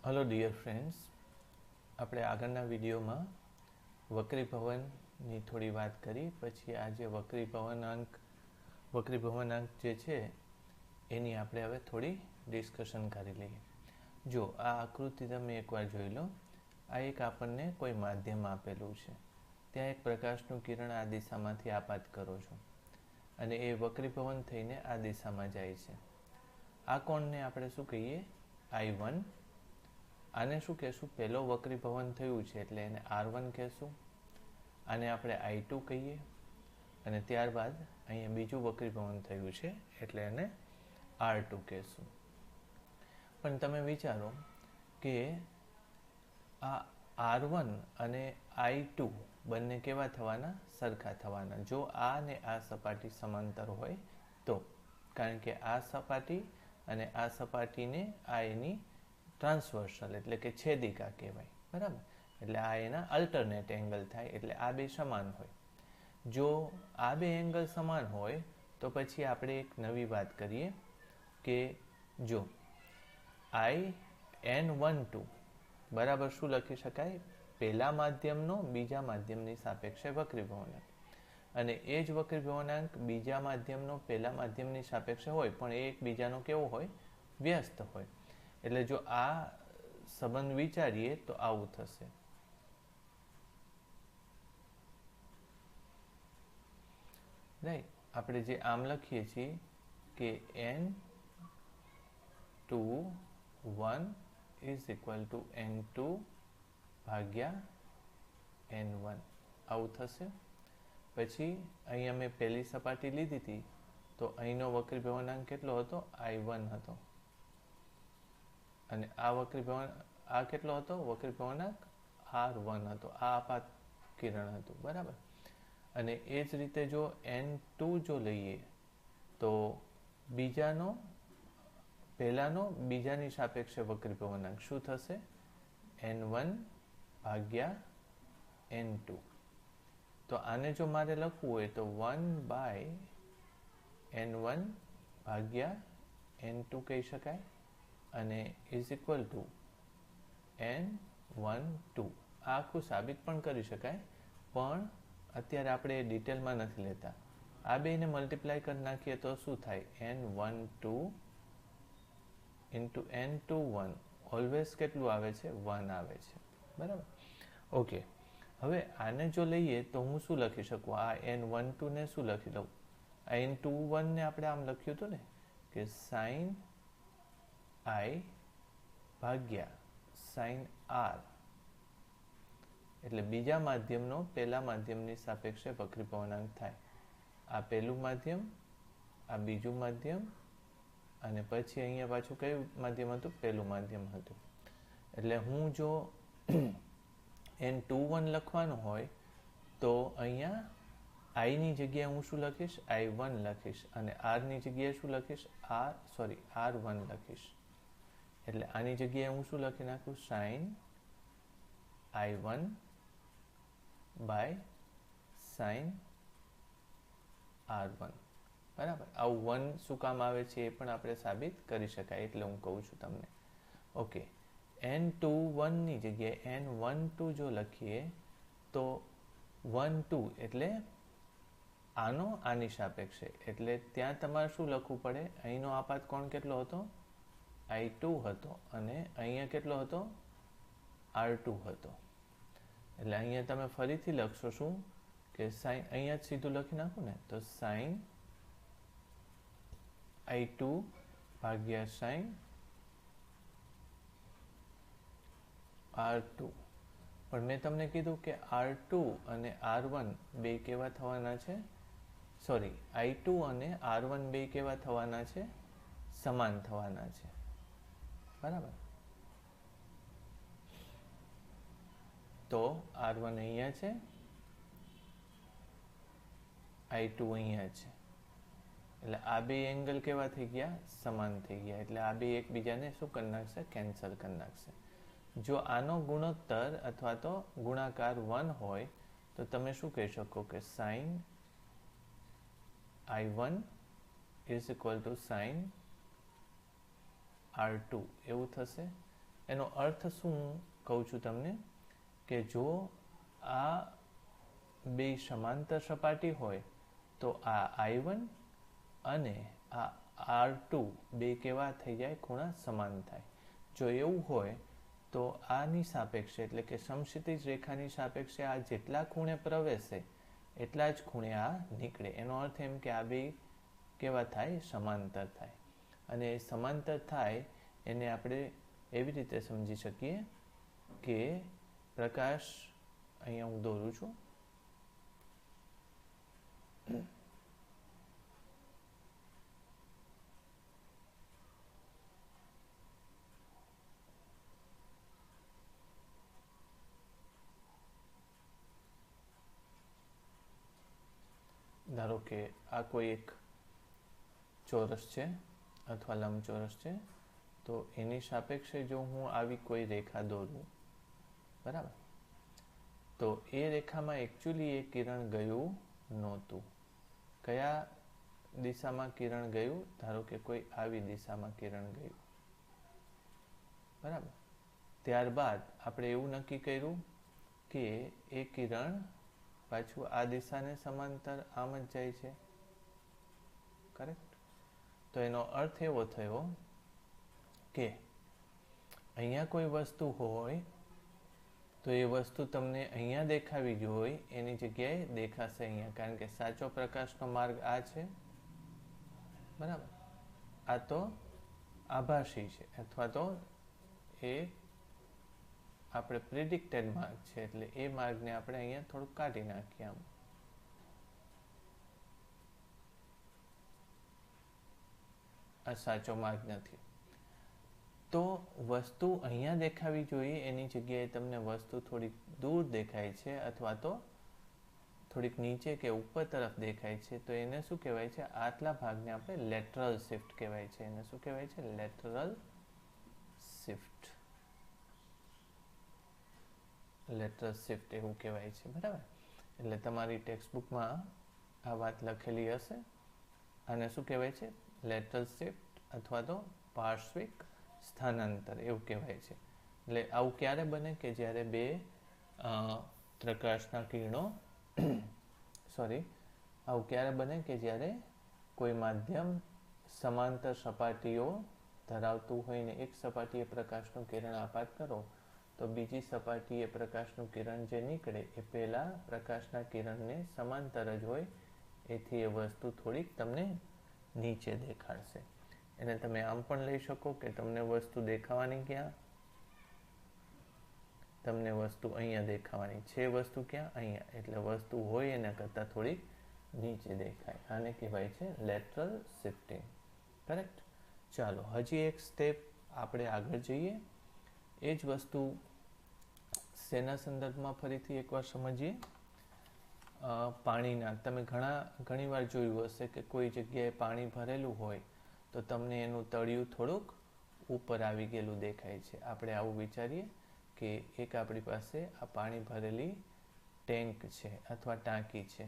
Hello dear friends, આપણે આગળના વિડીયોમાં વક્રીભવનની થોડી વાત કરી. પછી આ જે વક્રીભવનાંક જે છે એની આપણે હવે થોડી ડિસ્કશન કરી લઈએ. જો આ આકૃતિ તમે એકવાર જોઈ લો. આ એક આપણને કોઈ માધ્યમ આપેલું છે. ત્યાં એક પ્રકાશનું કિરણ આ દિશામાંથી આપાત કરો છો અને એ વક્રીભવન થઈને આ દિશામાં જાય છે. આ કોણને આપણે શું કહીએ? I1. આને શું કહેશું? પહેલો વક્રીભવન થયું છે એટલે એને R1 કહેશું. આને આપણે I2 કહીએ અને ત્યારબાદ અહીંયા બીજું વક્રીભવન થયું છે એટલે એને R2 કહેશું. પણ તમે વિચારો કે આ R1 અને I2 બંને કેવા થવાના? સરખા થવાના. જો આ ને આ સપાટી સમાંતર હોય તો, કારણ કે આ સપાટી અને આ સપાટીને આ એની ટ્રાન્સવર્સલ એટલે કે છેદિકા કહેવાય, બરાબર? એટલે આ એના અલ્ટરનેટ એંગલ થાય એટલે આ બે સમાન હોય. જો આ બે એંગલ સમાન હોય તો પછી આપણે એક નવી વાત કરીએ કે જો IN12 બરાબર શું લખી શકાય? પહેલા માધ્યમનો બીજા માધ્યમની સાપેક્ષે વક્રીભવનાંક. અને એ જ વક્રીભવનાંક બીજા માધ્યમનો પહેલા માધ્યમની સાપેક્ષે હોય પણ એ એકબીજાનો કેવો હોય? વ્યસ્ત હોય. એટલે જો આ સંબંધ વિચારીએ તો આવું થશે. રાઈટ, આપણે જે આમ લખીએ છીએ કે N21 is equal to N2 ભાગ્યા N1 આવું થશે. પછી અહીંયા મેં પહેલી સપાટી લીધી હતી તો અહીંનો વક્રીભવનાંક કેટલો હતો? I1 હતો. અને આ આ કેટલો હતો? વક્રીભવનાંક R1 હતો. આ આપાત કિરણ હતું, બરાબર? અને એ જ રીતે જો N2 જો લઈએ તો પહેલાનો બીજાની સાપેક્ષે વક્રીભવનાંક શું થશે? N1 ભાગ્યા N2. તો આને જો મારે લખવું હોય તો 1/N1 ભાગ્યા N2 કહી શકાય અને ઇઝ ઇક્વલ ટુ N12. આ આખું સાબિત પણ કરી શકાય પણ અત્યારે આપણે એ ડિટેલમાં નથી લેતા. આ બેને મલ્ટીપ્લાય કરી નાખીએ તો શું થાય? N12 ઇન્ટુ N21 ઓલવેઝ કેટલું આવે છે? 1 આવે છે, બરાબર? ઓકે, હવે આને જો લઈએ તો હું શું લખી શકું? આ N12 ને શું લખી લઉં? આ N21 ને આપણે આમ લખ્યું હતું ને કે sin I ભાગ્યા sin R. એટલે બીજા માધ્યમનો પહેલા માધ્યમની સાપેક્ષે વક્રીભવનાંક થાય. આ પહેલું માધ્યમ, આ બીજું માધ્યમ અને પછી અહીંયા પાછું કયું માધ્યમ હતું? પહેલું માધ્યમ હતું. એટલે હું જો N21 લખવાનું હોય તો અહીંયા I ની જગ્યાએ હું શું લખીશ? I1 લખીશ અને R ની જગ્યાએ શું લખીશ? R1 લખીશ. એટલે આની જગ્યાએ હું શું લખી નાખું? sin I1 by sin R1, બરાબર? આવું 1 શું કામ આવે છે એ પણ આપણે સાબિત કરી શકાય એટલે હું કહું છું તમને. ઓકે, N21 ની જગ્યાએ N12 જો લખીએ તો 12 એટલે આની સાપેક્ષે. એટલે ત્યાં તમારે શું લખવું પડે? અહીંનો આપાત કોણ કેટલો હતો? I2 હતો અને અહીંયા કેટલો હતો? R2 હતો. એટલે અહીંયા તમે ફરીથી લખશો શું કે sin, અહીંયા જ સીધું લખી નાખું ને તો sin I2 ભાગ્યા sin R2. પણ મેં તમને કીધું કે R2 અને R1 બે કેવા થવાના છે? સોરી, I2 અને R1 બે કેવા થવાના છે? સમાન થવાના છે, બરાબર? તો R1 અહીંયા છે, I2 અહીંયા છે. એટલે આ બે એંગલ કેવા થઈ ગયા? સમાન થઈ ગયા. એટલે આ બે એકબીજાને શું કરી નાખશે? કેન્સલ કરી નાખશે. જો આનો ગુણોત્તર અથવા તો ગુણાકાર 1 હોય તો તમે શું કહી શકો કે sin I1 is equal to sin R2 એવું થશે. એનો અર્થ શું કહું છું તમને કે જો આ બે સમાંતર સપાટી હોય તો આ I1 અને આ R2 બે કેવા થઈ જાય, ખૂણા સમાન થાય. જો એવું હોય તો આની સાપેક્ષે એટલે કે સમક્ષિતિજ રેખાની સાપેક્ષે આ જેટલા ખૂણે પ્રવેશે એટલા જ ખૂણે આ નીકળે. એનો અર્થ એમ કે આ બે કેવા થાય, સમાંતર થાય. અને સમાંતર થાય એને આપણે એવી રીતે સમજી શકીએ કે પ્રકાશ, અહીંયા હું દોરું છું, ધારો કે આ કોઈ એક ચોરસ છે અથવા લંબચોરસ છે, તો એની સાપેક્ષે જો હું આવી કોઈ રેખા દોરું, બરાબર, તો એ રેખામાં એકચ્યુઅલી એ કિરણ ગયું નહોતું. કયા દિશામાં કિરણ ગયું? ધારો કે કોઈ આવી દિશામાં કિરણ ગયું, બરાબર. ત્યારબાદ આપણે એવું નક્કી કર્યું કે એ કિરણ પાછું આ દિશાને સમાંતર આમ જ જાય છે, કરેક્ટ? તો એનો અર્થ એવો થયો કે અહીંયા કોઈ વસ્તુ હોય તો એ વસ્તુ તમને અહીંયા દેખાવી જોઈએ એની જગ્યાએ દેખાશે અહીંયા, કારણ કે સાચો પ્રકાશનો માર્ગ આ છે, બરાબર. આ તો આભાસી છે અથવા તો એ આપણે પ્રિડિક્ટેડ માર્ગ છે, એટલે એ માર્ગને આપણે અહીંયા થોડુંક કાઢી નાખીએ. આમ આ સાચો માર્ગ નથી. તો વસ્તુ અહીંયા દેખાવી જોઈએ એની જગ્યાએ તમને વસ્તુ થોડીક દૂર દેખાય છે અથવા તો થોડીક નીચે કે ઉપર તરફ દેખાય છે, તો એને શું કહેવાય છે? આટલા ભાગને આપણે લેટરલ શિફ્ટ કહેવાય છે. એને શું કહેવાય છે? Lateral shift. લેટરલ શિફ્ટ એવું કહેવાય છે, બરાબર. એટલે તમારી ટેક્સ્ટબુકમાં આ વાત લખેલી હશે. આને શું કહેવાય છે? લેટરલ શિફ્ટ અથવા તો પાર્શ્વિક સ્થાનાંતર એવું કહેવાય છે. એટલે આવું ક્યારે બને કે જ્યારે બે પ્રકાશના કિરણો આવું ક્યારે બને કે જ્યારે કોઈ માધ્યમ સમાંતર સપાટીઓ ધરાવતું હોય ને એક સપાટીએ પ્રકાશનું કિરણ આપાત કરો તો બીજી સપાટીએ પ્રકાશનું કિરણ જે નીકળે એ પહેલા પ્રકાશના કિરણને સમાંતર જ હોય, એથી એ વસ્તુ થોડીક તમને નીચે દેખાડશે. એને તમે આમ પણ લઈ શકો કે તમને વસ્તુ દેખાવાની ક્યાં? તમને વસ્તુ અહીંયા દેખાવાની છે. વસ્તુ ક્યાં? અહીંયા. એટલે વસ્તુ હોય એના કરતાં થોડીક નીચે દેખાય. આને કહેવાય છે લેટરલ શિફ્ટિંગ, કરેક્ટ? ચાલો હજી એક સ્ટેપ આપણે આગળ જઈએ. એ જ વસ્તુ શેના સંદર્ભમાં ફરીથી એકવાર સમજીએ. પાણીના. તમે ઘણી વાર જોયું હશે કે કોઈ જગ્યાએ પાણી ભરેલું હોય તો તમને એનું તળિયું થોડુંક ઉપર આવી ગયેલું દેખાય છે. આપણે આવું વિચારીએ કે એક આપણી પાસે આ પાણી ભરેલી ટેન્ક છે અથવા ટાંકી છે,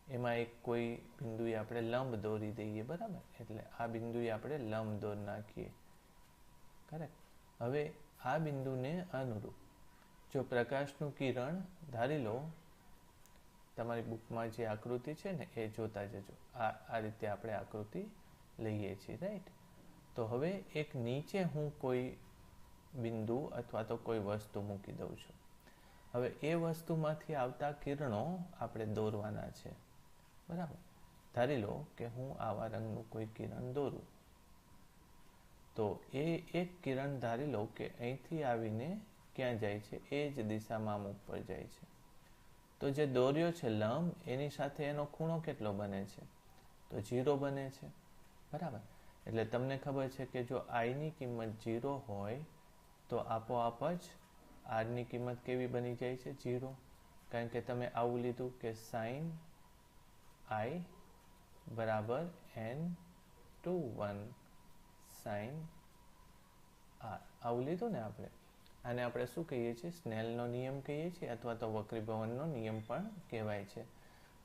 એમાં એક કોઈ બિંદુએ આપણે લંબ દોરી દઈએ, બરાબર. એટલે આ બિંદુએ આપણે લંબ દોર નાખીએ, કરેક્ટ. હવે આ બિંદુને અનુરૂપ જો પ્રકાશનું કિરણ, ધારી લો તમારી બુકમાં જે આકૃતિ છે ને એ જોતા જજો. આ રીતે આપણે આકૃતિ લઈએ છીએ, રાઈટ? તો હવે એક નીચે હું કોઈ બિંદુ અથવા તો કોઈ વસ્તુ મૂકી દઉં છું. હવે એ વસ્તુમાંથી આવતા કિરણો આપણે દોરવાના છે, બરાબર. ધારી લો કે હું આવા રંગનું કોઈ કિરણ દોરું, તો એ એક કિરણ ધારી લો કે અહીંથી આવીને ક્યાં જાય છે? એ જ દિશામાં આમ ઉપર જાય છે. તો જે દોર્યો છે લંબ, એની સાથે એનો ખૂણો કેટલો બને છે? તો 0 બને છે, બરાબર. એટલે તમને ખબર છે કે જો આઈની કિંમત 0 હોય તો આપોઆપ જ આરની કિંમત કેવી બની જાય છે? 0. કારણ કે તમે આવું લીધું કે sin I બરાબર n/1 sin r. આવું લીધું ને આપણે. આને આપણે શું કહીએ છીએ? સ્નેલનો નિયમ કહીએ છીએ અથવા તો વક્રીભવનનો નિયમ પણ કહેવાય છે.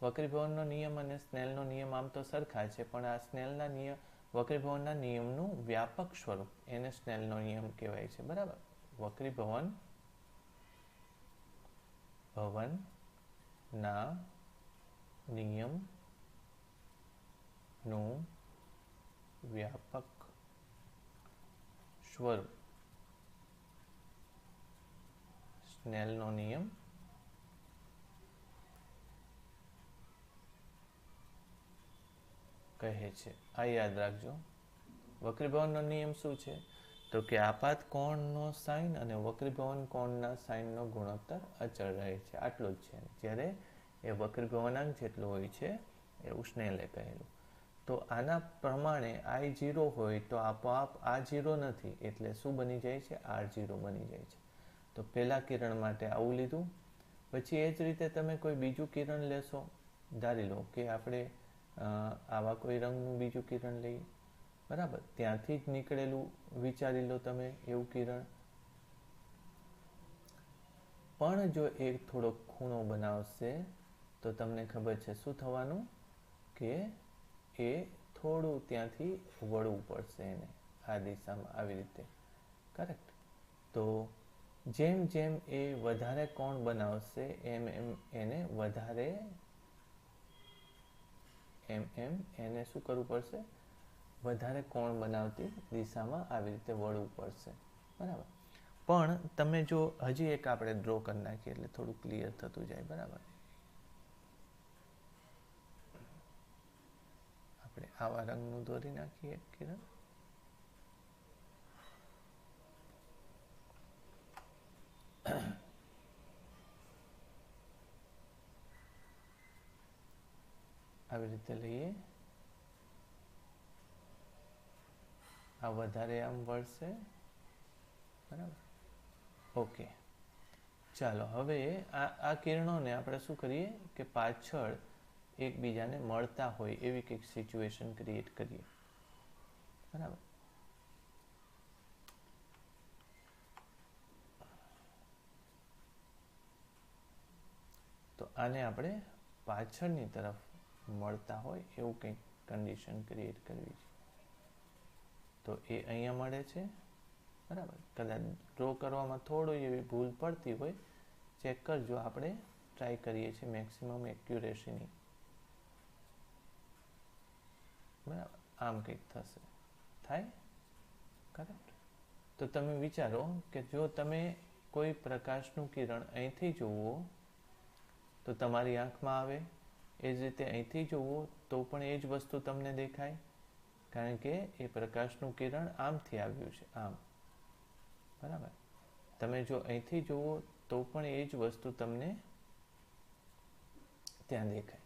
વક્રીભવનનો નિયમ અને સ્નેલનો નિયમ આમ તો સરખા છે, પણ આ વક્રીભવનના નિયમનું વ્યાપક સ્વરૂપ, એને સ્નેલનો નિયમ કહેવાય છે, બરાબર. વક્રીભવન ભવનના નિયમનું વ્યાપક સ્વરૂપ સ્નેલનો નિયમ કહે છે. આ યાદ રાખજો. વક્રીભવનનો નિયમ શું છે? તો કે આપાત કોણનો સાઇન અને વક્રીભવન કોણના સાઇનનો ગુણોત્તર અચળ રહે છે. આટલું જ છે. જ્યારે એ વક્રીભવનાંક જેટલું હોય છે એવું સ્નેલે કહેલું. તો આના પ્રમાણે I0 હોય તો આપોઆપ આ 0 નથી એટલે શું બની જાય છે? R0 બની જાય છે. તો પહેલા કિરણ માટે આવું લીધું. પછી એ જ રીતે તમે કોઈ બીજું કિરણ લેશો. ધારી લો કે આપણે આવા કોઈ રંગનું બીજું કિરણ લઈએ, બરાબર? ત્યાંથી જ નીકળેલું વિચારી લો તમે એવું કિરણ. પણ જો એ થોડો ખૂણો બનાવશે તો તમને ખબર છે શું થવાનું? કે એ થોડું ત્યાંથી વળવું પડશે એને આ દિશામાં, આવી રીતે. કરેક્ટ? તો જેમ જેમ એ વધારે કોણ બનાવશે એમ એમ એને વધારે એને શું કરવું પડશે? વધારે કોણ બનાવતી દિશામાં આવી રીતે વળવું પડશે. બરાબર? પણ તમે જો હજી એક આપણે ડ્રો કરી નાખીએ એટલે થોડું ક્લિયર થતું જાય. બરાબર? આપણે આવા રંગનું દોરી નાખીએ એક કિરણ. આવી રીતે લઈએ. આ વધારે આમ વળશે. બરાબર? ઓકે. ચાલો હવે આ કિરણોને આપણે શું કરીએ કે પાછળ એકબીજાને મળતા હોય એવી કંઈક સિચ્યુએશન ક્રિએટ કરીએ. બરાબર? તો આને આપણે પાછળની તરફ મળતા હોય એવું કંઈક કન્ડિશન ક્રિએટ કરવી છે. તો એ અહીંયા મળે છે. બરાબર? કદાચ ડ્રો કરવામાં થોડી એવી ભૂલ પડતી હોય, ચેક કરજો. આપણે ટ્રાય કરીએ છીએ મેક્સિમમ એક્યુરેસીની. બરાબર? આમ કંઈક થશે. થાય? કરેક્ટ? તો તમે વિચારો કે જો તમે કોઈ પ્રકાશનું કિરણ અહીંથી જુઓ તો તમારી આંખમાં આવે, એ જ રીતે અહીંથી જુઓ તો પણ એ જ વસ્તુ તમને દેખાય, કારણ કે એ પ્રકાશનું કિરણ આમથી આવ્યું છે, આમ. બરાબર? તમે જો અહીંથી જુઓ તો પણ એ જ વસ્તુ તમને ત્યાં દેખાય.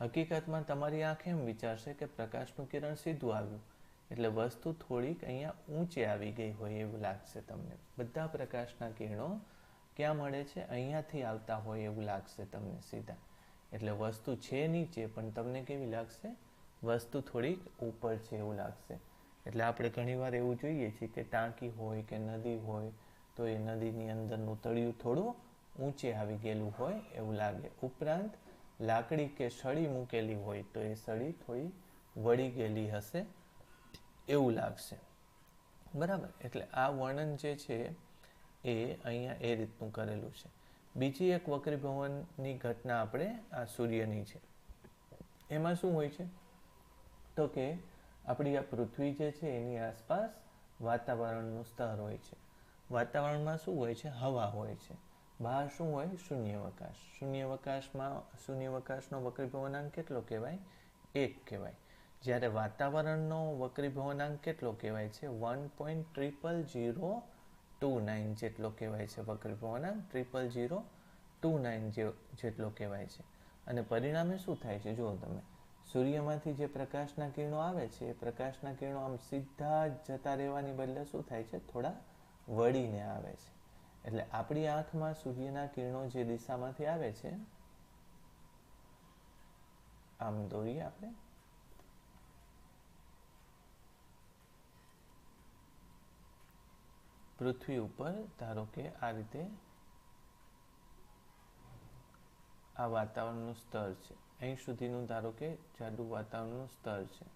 હકીકતમાં તમારી આંખ એમ વિચારશે કે પ્રકાશનું કિરણ સીધું આવ્યું એટલે વસ્તુ થોડીક અહીંયા ઊંચે આવી ગઈ હોય એવું લાગશે તમને. બધા પ્રકાશના કિરણો ક્યાં મળે છે? અહીંયાથી આવતા હોય એવું લાગશે તમને સીધા. એટલે વસ્તુ છે નીચે પણ તમને કેવી લાગશે? વસ્તુ થોડીક ઉપર છે એવું લાગશે. એટલે આપણે ઘણીવાર એવું જોઈએ છીએ કે ટાંકી હોય કે નદી હોય તો એ નદીની અંદરનું તળિયું થોડું ઊંચે આવી ગયેલું હોય એવું લાગે. ઉપરાંત લાકડી કે સળી મૂકેલી હોય તો એ સળી થોડી વળી ગયેલી હશે એવું લાગશે. બરાબર? એટલે આ વર્ણન જે છે એ અહીંયા એ રીતનું કરેલું છે. બીજી એક વક્રીભવનની ઘટના આપણે આ સૂર્યની છે. એમાં શું હોય છે? તો કે આપણી આ પૃથ્વી જે છે એની આસપાસ વાતાવરણનું સ્તર હોય છે. વાતાવરણમાં શું હોય છે? હવા હોય છે. બહાર શું હોય? શૂન્યાવકાશ. શૂન્યાવકાશનો વક્રીભવનાંક કેટલો કહેવાય? 1 કહેવાય. જ્યારે વાતાવરણનો વક્રીભવનાંક કેટલો કહેવાય છે? 1.00029 જેટલો કહેવાય છે વક્રીભવનાંક. 0.029 જેટલો કહેવાય છે. અને પરિણામે શું થાય છે? જુઓ તમે, સૂર્યમાંથી જે પ્રકાશના કિરણો આવે છે એ પ્રકાશના કિરણો આમ સીધા જ જતા રહેવાની બદલે શું થાય છે? થોડા વળીને આવે છે. એટલે આપણી આંખમાં સૂર્યના કિરણો જે દિશામાંથી આવે છે, આમ દોરીએ આપણે. પૃથ્વી ઉપર ધારો કે આ રીતે આ વાતાવરણનું સ્તર છે. અહીં સુધીનું ધારો કે જાડું વાતાવરણનું સ્તર છે.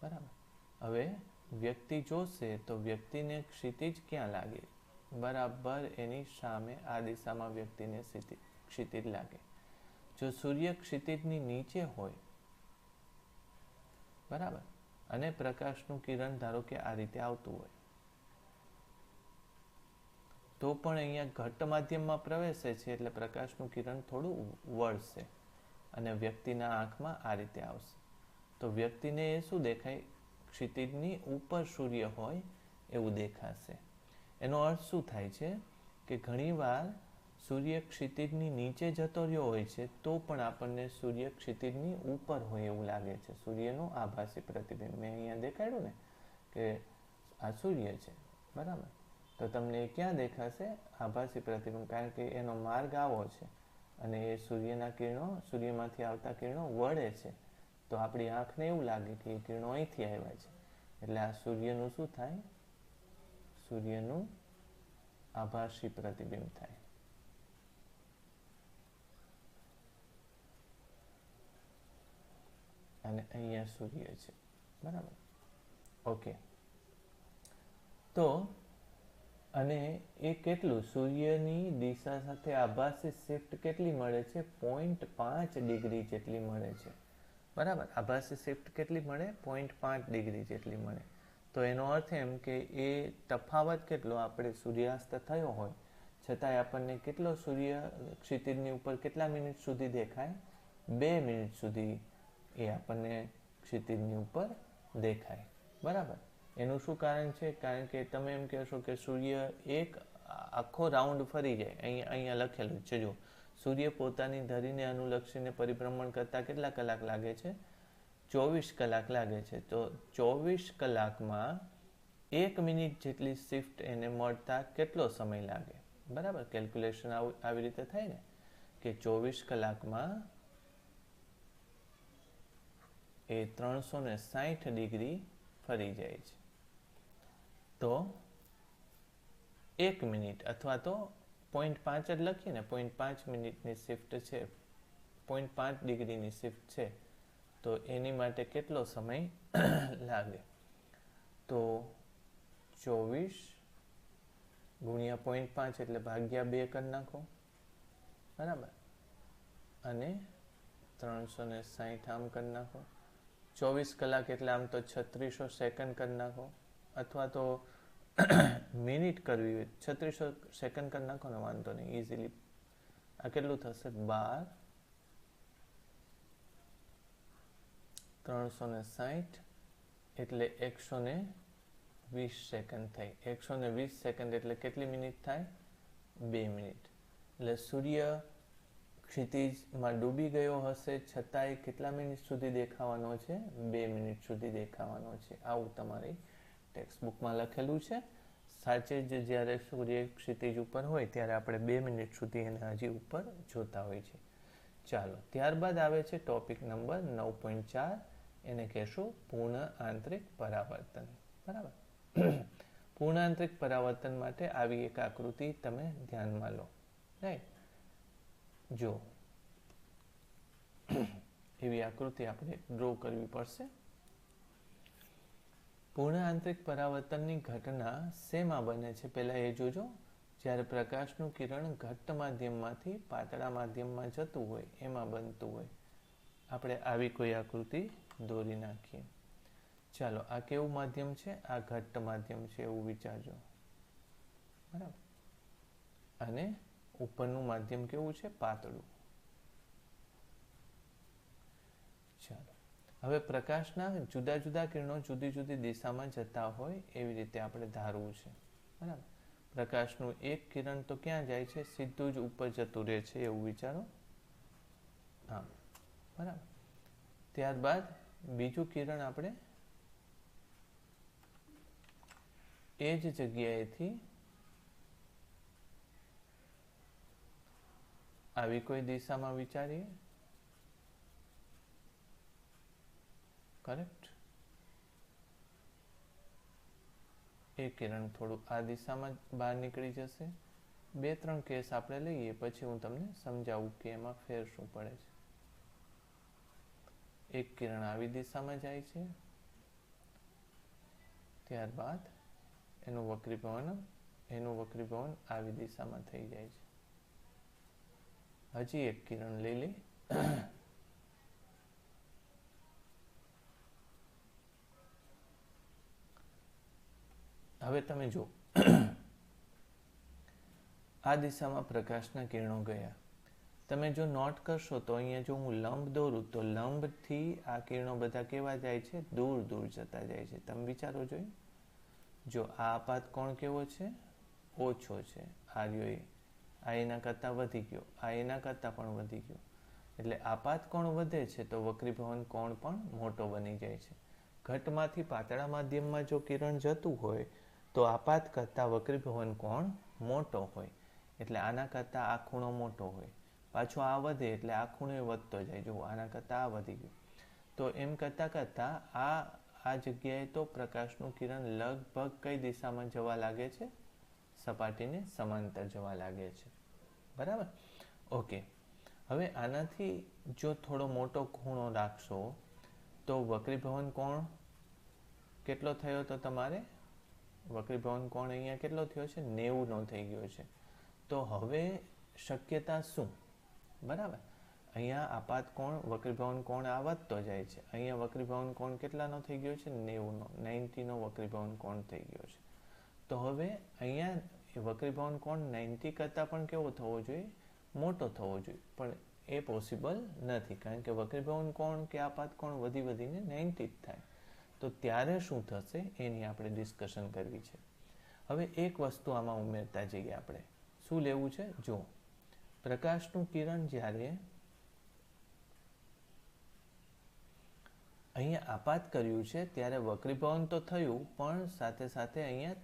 બરાબર? હવે વ્યક્તિ જોશે તો વ્યક્તિને ક્ષિતિજ ક્યાં લાગે? બરાબર એની સામે આ દિશામાં વ્યક્તિને ક્ષિતિજ લાગે. જો સૂર્ય ક્ષિતિજની નીચે હોય, બરાબર, અને પ્રકાશનું કિરણ ધારો કે આ રીતે આવતું હોય, તો પણ અહીંયા ઘટ્ટ માધ્યમમાં પ્રવેશે છે એટલે પ્રકાશનું કિરણ થોડું વળશે અને વ્યક્તિના આંખમાં આ રીતે આવશે. તો વ્યક્તિને એ શું દેખાય? ક્ષિતિજની ઉપર સૂર્ય હોય એવું દેખાશે. એનો અર્થ શું થાય છે કે ઘણીવાર સૂર્ય ક્ષિતિજની નીચે જતો રહ્યો હોય છે તો પણ આપણને સૂર્ય ક્ષિતિજની ઉપર હોય એવું લાગે છે. સૂર્યનું આભાસી પ્રતિબિંબ મેં અહીંયા દેખાડ્યું ને કે આ સૂર્ય છે, બરાબર, તો તમને ક્યાં દેખાશે? આભાસી પ્રતિબિંબ, કારણ કે એનો માર્ગ આવો છે અને એ સૂર્યના કિરણો, સૂર્યમાંથી આવતા કિરણો વળે છે, તો આપણી આંખને એવું લાગે કે એ કિરણો અહીંથી આવ્યા છે, એટલે આ સૂર્યનું શું થાય? સૂર્યનું આભાસી પ્રતિબિંબ થાય. અને અહીંયા સૂર્ય છે, બરાબર, ઓકે. તો અને એ કેટલું? સૂર્યની દિશા સાથે આભાસી શિફ્ટ કેટલી મળે છે? 0.5 ડિગ્રી જેટલી મળે છે, બરાબર. આભાસી શિફ્ટ કેટલી મળે? 0.5 ડિગ્રી જેટલી મળે. તો એનો અર્થ એમ કે એ તફાવત કેટલો? આપણે સૂર્યાસ્ત થયો હોય છતાંય આપણને કેટલો સૂર્ય ક્ષિતિજની ઉપર કેટલા મિનિટ સુધી દેખાય? 2 મિનિટ સુધી એ આપણને ક્ષિતિજની ઉપર દેખાય, બરાબર. એનું શું કારણ છે? કારણ કે તમે એમ કહેશો કે સૂર્ય એક આખો રાઉન્ડ ફરી જાય. અહીંયા લખેલું છે, જો સૂર્ય પોતાની ધરીને અનુલક્ષીને પરિભ્રમણ કરતા કેટલા કલાક લાગે છે? 24 કલાક લાગે છે. તો 24 કલાકમાં 1 મિનિટ જેટલી શિફ્ટ એને મળતા કેટલો સમય લાગે? બરાબર, કેલ્ક્યુલેશન આવી રીતે થાય ને કે 24 કલાકમાં એ 360 ડિગ્રી ફરી જાય છે. તો 1 મિનિટ અથવા તો 0.5 જ લખીએ ને, 0.5 મિનિટની શિફ્ટ છે, 0.5 ડિગ્રીની શિફ્ટ છે, તો એની માટે કેટલો સમય લાગે? તો 24 ગુણ્યા 0.5 એટલે ભાગ્યા 2 કરી નાખો, બરાબર, અને 360 આમ કરી નાખો. 24 કલાક એટલે આમ તો 3600 સેકન્ડ કરી નાખો, અથવા તો મિનિટ કરવી હોય 3600 સેકન્ડ કરી નાખો ને, વાંધો નહીં, ઇઝીલી. આ કેટલું થશે? 12 360 એટલે 120 સેકન્ડ થઈ. 120 સેકન્ડ એટલે કેટલી મિનિટ થાય? 2 મિનિટ. એટલે સૂર્ય ક્ષિતિજમાં ડૂબી ગયો હશે છતાંય કેટલા મિનિટ સુધી દેખાવાનો છે? 2 મિનિટ સુધી દેખાવાનો છે. આવું તમારી ટેક્સ્ટબુકમાં લખેલું છે. સાચે જ જ્યારે સૂર્ય ક્ષિતિજ ઉપર હોય ત્યારે આપણે 2 મિનિટ સુધી એને હજી ઉપર જોતા હોય છે. ચાલો, ત્યારબાદ આવે છે ટોપિક નંબર 9.4. એને કહેશું પૂર્ણ આંતરિક પરાવર્તન, બરાબર. પૂર્ણ આંતરિક પરાવર્તન માટે આવી એક આકૃતિ તમે ધ્યાનમાં લો, રાઈટ. જો એવી આકૃતિ આપણે ડ્રો કરવી પડશે. પૂર્ણ આંતરિક પરાવર્તનની ઘટના શેમાં બને છે? પહેલા એ જોજો. જ્યારે પ્રકાશનું કિરણ ઘટ્ટ માધ્યમમાંથી પાતળા માધ્યમમાં જતું હોય એમાં બનતું હોય. આપણે આવી કોઈ આકૃતિ દોરી નાખીએ. ચાલો, આ કેવું માધ્યમ છે? આ ઘટ્ટ માધ્યમ છે એવું વિચારજો, બરાબર. અને ઉપરનું માધ્યમ કેવું છે? પાતળું. ચાલો, હવે પ્રકાશના જુદા જુદા કિરણો જુદી જુદી દિશામાં જતા હોય એવી રીતે આપણે ધારવું છે, બરાબર. પ્રકાશનું એક કિરણ તો ક્યાં જાય છે? સીધું જ ઉપર જતું રહે છે એવું વિચારો. હા, બરાબર. ત્યારબાદ બીજું કિરણ આપણે એ જ જગ્યાએથી આવી કોઈ દિશામાં વિચારીએ, કરેક્ટ. એ કિરણ થોડું આ દિશામાં બહાર નીકળી જશે. 2-3 કેસ આપણે લઈએ પછી હું તમને સમજાવું કે એમાં ફેર શું પડે છે. એક કિરણ આવી દિશામાં જાય છે, ત્યારબાદ એનું વક્રીભવન આવી દિશામાં થઈ જાય છે. હજી એક કિરણ લીલી હવે તમે જુઓ આ દિશામાં પ્રકાશના કિરણો ગયા. તમે જો નોટ કરશો તો અહીંયા જો હું લંબ દોરું તો લંબથી આ કિરણો બધા કેવા જાય છે? દૂર દૂર જતા જાય છે. તમે વિચારો જોઈએ, જો આ આપાત કોણ કેવો છે? ઓછો છે. આર્યો આ એના કરતાં વધી ગયો, આ એના કરતાં પણ વધી ગયો. એટલે આપાત કોણ વધે છે તો વક્રીભવન કોણ પણ મોટો બની જાય છે. ઘટમાંથી પાતળા માધ્યમમાં જો કિરણ જતું હોય તો આપાત કરતાં વક્રીભવન કોણ મોટો હોય. એટલે આના કરતાં આ ખૂણો મોટો હોય. પાછો આ વધે એટલે આ ખૂણો વધતો જાય. જો આના કરતાં આ વધી ગયું. તો એમ કરતાં કરતાં આ જગ્યાએ તો પ્રકાશનું કિરણ લગભગ કઈ દિશામાં જવા લાગે છે? સપાટીને સમાંતર જવા લાગે છે. બરાબર? ઓકે. હવે આનાથી જો થોડો મોટો ખૂણો રાખશો તો વક્રીભવન કોણ કેટલો થયો? તો તમારે વક્રીભવન કોણ અહીંયા કેટલો થયો છે? 90નો થઈ ગયો છે. તો હવે શક્યતા શું? બરાબર, અહીંયા આપાત કોણ વક્રીભવન કોણ આ વધતો જાય છે. અહીંયા વક્રીભવન કોણ કેટલાનો થઈ ગયો છે? 90નો વક્રીભવન કોણ થઈ ગયો છે. તો હવે અહીંયા વક્રીભવન કોણ 90 કરતાં પણ કેવો થવો જોઈએ? મોટો થવો જોઈએ. પણ એ પોસિબલ નથી, કારણ કે વક્રીભવન કોણ કે આપાત કોણ વધી વધીને 90 જ થાય. તો ત્યારે શું થશે એની આપણે ડિસ્કશન કરવી છે. હવે એક વસ્તુ આમાં ઉમેરતા જઈએ આપણે. શું લેવું છે? જો પ્રકાશનું કિરણ જ્યારે અહીંયા આપાત કર્યું છે ત્યારે વક્રીભવન તો થયું, પણ સાથે સાથે અહીંયા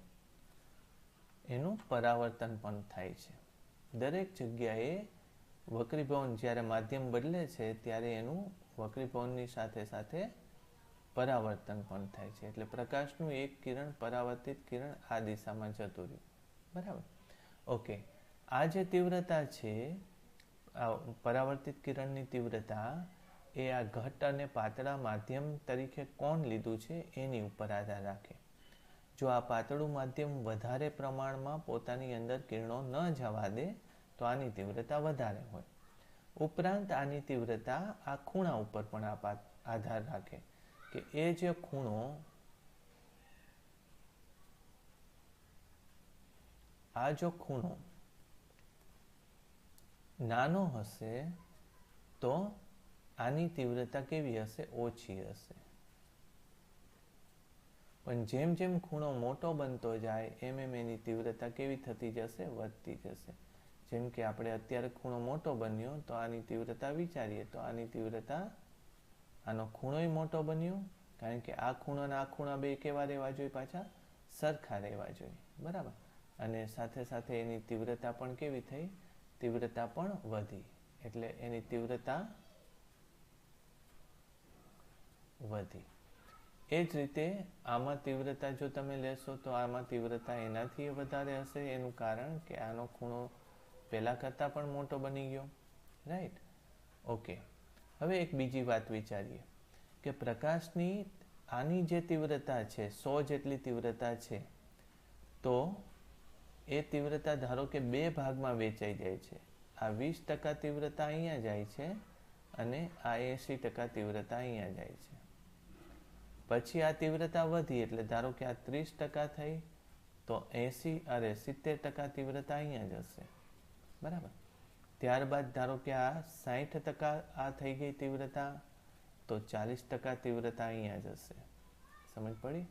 એનું પરાવર્તન પણ થાય છે. દરેક જગ્યાએ વક્રીભવન જ્યારે માધ્યમ બદલે છે ત્યારે એનું વક્રીભવનની સાથે સાથે પરાવર્તન પણ થાય છે. એટલે પ્રકાશનું એક કિરણ પરાવર્તિત કિરણ આ દિશામાં જતું રહ્યું. બરાબર? ઓકે. આ જે તીવ્રતા છે, આ પરાવર્તિત કિરણની તીવ્રતા એ આ ઘટ અને પાતળા માધ્યમ તરીકે કોણ લીધું છે એની ઉપર આધાર રાખે. જો આ પાતળું માધ્યમ વધારે પ્રમાણમાં પોતાની અંદર કિરણો ન જવા દે તો આની તીવ્રતા વધારે હોય. ઉપરાંત આની તીવ્રતા આ ખૂણા ઉપર પણ આધાર રાખે કે એ જે ખૂણો નાનો હશે તો આની તીવ્રતા કેવી હશે? ઓછી હશે. પણ જેમ જેમ ખૂણો મોટો બનતો જાય એમ એની તીવ્રતા કેવી થતી જશે? વધતી જશે. જેમ કે આપણે અત્યારે ખૂણો મોટો બન્યો તો આની તીવ્રતા વિચારીએ તો આની તીવ્રતા, આનો ખૂણોય મોટો બન્યો, કારણ કે આ ખૂણો અને આ ખૂણા બે કેવા રહેવા જોઈએ? પાછા સરખા રહેવા જોઈએ. બરાબર? અને સાથે સાથે એની તીવ્રતા પણ કેવી થઈ? તીવ્રતા પણ વધી. એટલે એની તીવ્રતા વધી. એ જ રીતે આમાં તીવ્રતા જો તમે લેશો તો આમાં તીવ્રતા એનાથી વધારે હશે. એનું કારણ કે આનો ખૂણો પહેલા કરતાં પણ મોટો બની ગયો. રાઈટ? ઓકે. હવે એક બીજી વાત વિચારીએ કે પ્રકાશની આની જે તીવ્રતા છે 100 જેટલી તીવ્રતા છે, તો એ તીવ્રતા ધારો કે બે ભાગમાં વેચાઈ જાય છે. આ 20% તીવ્રતા અહીંયા જાય છે અને આ 80% તીવ્રતા અહીંયા જાય છે. પછી આ તીવ્રતા વધી એટલે ધારો કે આ 30% થઈ તો 70% તીવ્રતા અહીંયા જશે. બરાબર? ત્યારબાદ ધારો કે આ 60% આ થઈ ગઈ તીવ્રતા તો 40% તીવ્રતા અહીંયા જશે. સમજ પડી?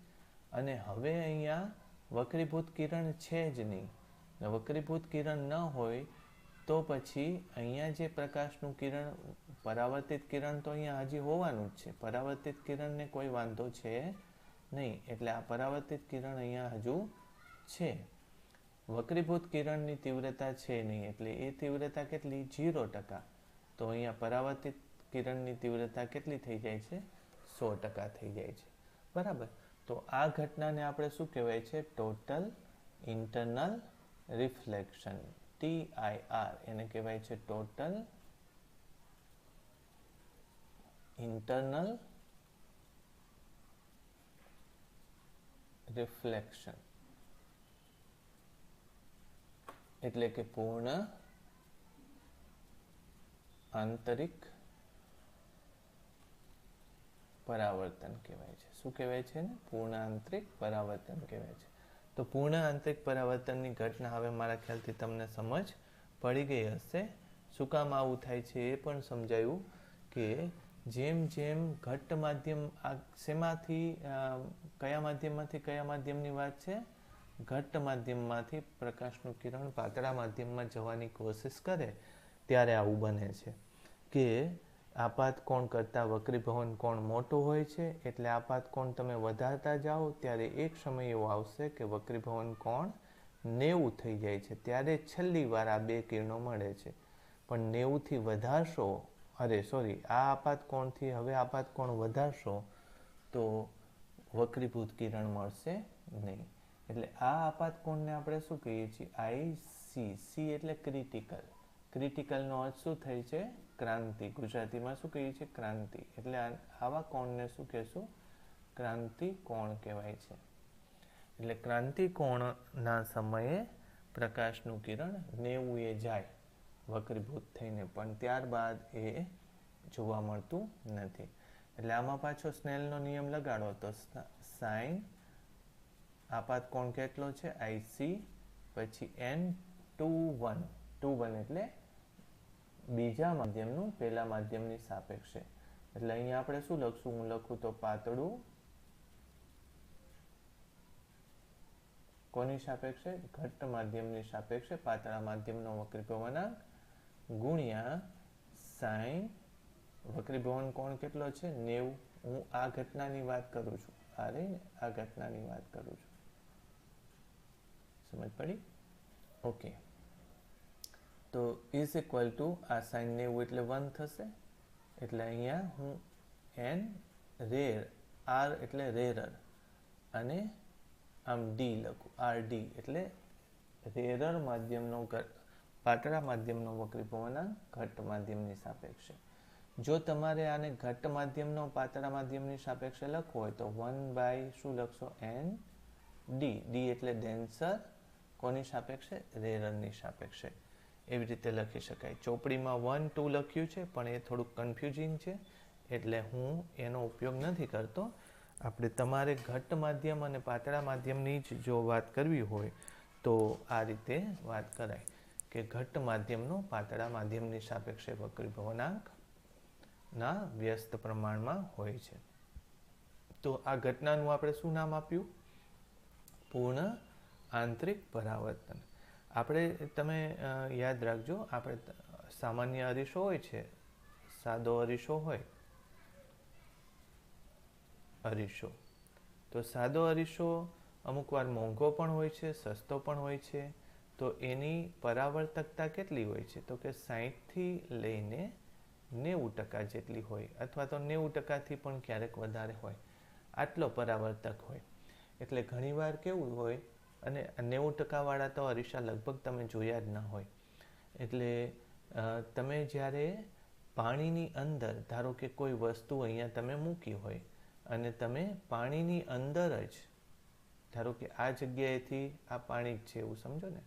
અને હવે અહીંયા વક્રીભૂત કિરણ છે જ નહીં. વક્રીભૂત કિરણ ન હોય તો પછી અહીંયા જે પ્રકાશનું કિરણ, પરાવર્તિત કિરણ તો અહીંયા હજી હોવાનું જ છે. પરાવર્તિત કિરણને કોઈ વાંધો છે નહીં. એટલે આ પરાવર્તિત કિરણ અહીંયા હજુ છે. વક્રીભૂત કિરણની તીવ્રતા છે નહીં. એટલે એ તીવ્રતા કેટલી? 0%. તો અહીંયા પરાવર્તિત કિરણની તીવ્રતા કેટલી થઈ જાય છે? 100% થઈ જાય છે. બરાબર? તો આ ઘટનાને આપણે શું કહેવાય છે? Total internal reflection, TIR. એને કહેવાય છે ટોટલ ઇન્ટરનલ રિફ્લેક્શન એટલે કે પૂર્ણ આંતરિક પરાવર્તન કહેવાય છે. શું કહેવાય છે ને? પૂર્ણ આંતરિક પરાવર્તન કહેવાય છે. તો પૂર્ણ આંતરિક પરાવર્તનની ઘટના હવે મારા ખ્યાલથી તમને સમજ પડી ગઈ હશે. શું કામ આવું થાય છે એ પણ સમજાયું કે જેમ જેમ ઘટ્ટ માધ્યમ શેમાંથી કયા માધ્યમની વાત છે? ઘટ્ટ માધ્યમમાંથી પ્રકાશનું કિરણ પાતળા માધ્યમમાં જવાની કોશિશ કરે ત્યારે આવું બને છે કે આપાત કોણ કરતાં વક્રીભવન કોણ મોટો હોય છે. એટલે આપાત કોણ તમે વધારતા જાઓ ત્યારે એક સમય એવો આવશે કે વક્રીભવન કોણ 90 થઈ જાય છે. ત્યારે છેલ્લી વાર આ બે કિરણો મળે છે. પણ 90 થી વધારશો, આ આપાત કોણથી હવે આપાત કોણ વધારશો તો વક્રીભૂત કિરણ મળશે નહીં. એટલે આ આપાત કોણને આપણે શું કહીએ છીએ? IC. C એટલે ક્રિટિકલ. ક્રિટિકલનો અર્થ શું થાય છે? ક્રાંતિ. ગુજરાતીમાં શું કહીએ છીએ? ક્રાંતિ. એટલે આવા કોણને શું કહેશું? ક્રાંતિ કોણ કહેવાય છે. એટલે ક્રાંતિ કોણના સમયે પ્રકાશનું કિરણ 90 એ જાય વક્રીભૂત થઈને, પણ ત્યારબાદ એ જોવા મળતું નથી. એટલે આમાં પાછો સ્નેલનો નિયમ લગાડો તો સાઇન આપાત કોણ કેટલો છે? IC પછી n21 એટલે બીજા માધ્યમનું પહેલા માધ્યમની સાપેક્ષે. એટલે અહીંયા આપણે શું લખશું? હું લખું તો પાતળું કોની સાપેક્ષે? ઘટ્ટ માધ્યમની સાપેક્ષે પાતળા માધ્યમનો વક્રીભવનાંક ગુણ્યા સાઇન વક્રીભવન કોણ કેટલો છે? 90. હું આ ઘટનાની વાત કરું છું. આ ઘટનાની વાત કરું છું. સમજ પડી? ઓકે. તો ઇઝ ઇક્વલ ટુ આ સાઇન 90 એટલે 1 થશે. એટલે અહીંયા હું n રેર, r એટલે રેરર, અને આમ d લખું, RD એટલે રેરર માધ્યમનો પાતળા માધ્યમનો વક્રીભવનાંક ઘટ્ટ માધ્યમની સાપેક્ષે. જો તમારે આને ઘટ્ટ માધ્યમનો પાતળા માધ્યમની સાપેક્ષે લખવું હોય તો 1 શું લખશો? ND. D એટલે ડેન્સર, કોની સાપેક્ષે? રેરરની સાપેક્ષે. એવી રીતે લખી શકાય. ચોપડીમાં 1, 2 લખ્યું છે પણ એ થોડુંક કન્ફ્યુઝિંગ છે એટલે હું એનો ઉપયોગ નથી કરતો. આપણે તમારે ઘટ્ટ માધ્યમ અને પાતળા માધ્યમની જ જો વાત કરવી હોય તો આ રીતે વાત કરાય કે ઘટ્ટ માધ્યમનો પાતળા માધ્યમની સાપેક્ષે વક્રીભવનાંકના વ્યસ્ત પ્રમાણમાં હોય છે. તો આ ઘટનાનું આપણે શું નામ આપ્યું? પૂર્ણ આંતરિક પરાવર્તન. આપણે તમે યાદ રાખજો, આપણે સામાન્ય અરીસો હોય છે, સાદો અરીસો હોય, અરીસો. તો સાદો અરીસો અમુક વાર મોંઘો પણ હોય છે, સસ્તો પણ હોય છે. તો એની પરાવર્તકતા કેટલી હોય છે? તો કે 60 થી લઈને 90% જેટલી હોય, અથવા તો 90%થી પણ ક્યારેક વધારે હોય. આટલો પરાવર્તક હોય. એટલે ઘણીવાર કેવું હોય, અને 90% વાળા તો અરીસા લગભગ તમે જોયા જ ના હોય. એટલે તમે જ્યારે પાણીની અંદર, ધારો કે કોઈ વસ્તુ અહીંયા તમે મૂકી હોય અને તમે પાણીની અંદર જ, ધારો કે આ જગ્યાએથી આ પાણી જ છે એવું સમજો ને,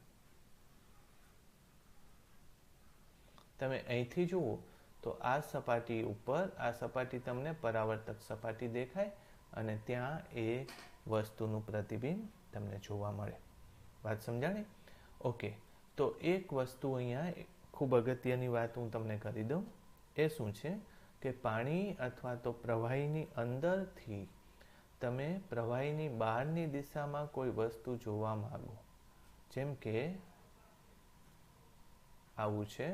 તમે અહીંથી જુઓ તો આ સપાટી ઉપર, આ સપાટી તમને પરાવર્તક સપાટી દેખાય અને ત્યાં એ વસ્તુનું પ્રતિબિંબ તમને જોવા મળે. વાત સમજાણી? ઓકે. તો એક વસ્તુ અહીંયા ખૂબ અગત્યની વાત હું તમને કરી દઉં. એ શું છે કે પાણી અથવા તો પ્રવાહીની અંદરથી તમે પ્રવાહીની બહારની દિશામાં કોઈ વસ્તુ જોવા માંગો, જેમ કે આવું છે,